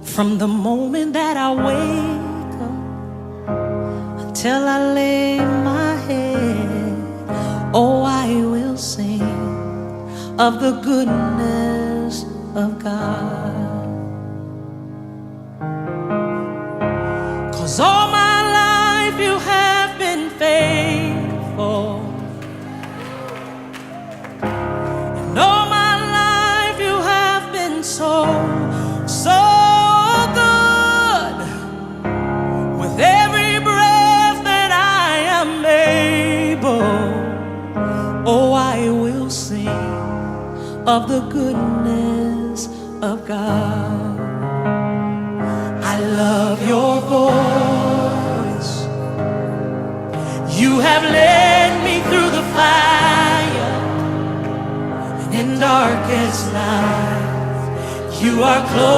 From the moment that I wake up until I lay my head, oh, I will sing of the goodness of God. 'Cause all my life you have been faithful, and all my life you have been so good. With every breath that I am able, oh, I will sing of the goodness of God. I love your voice. You have led me through the fire, and in darkest night you are close.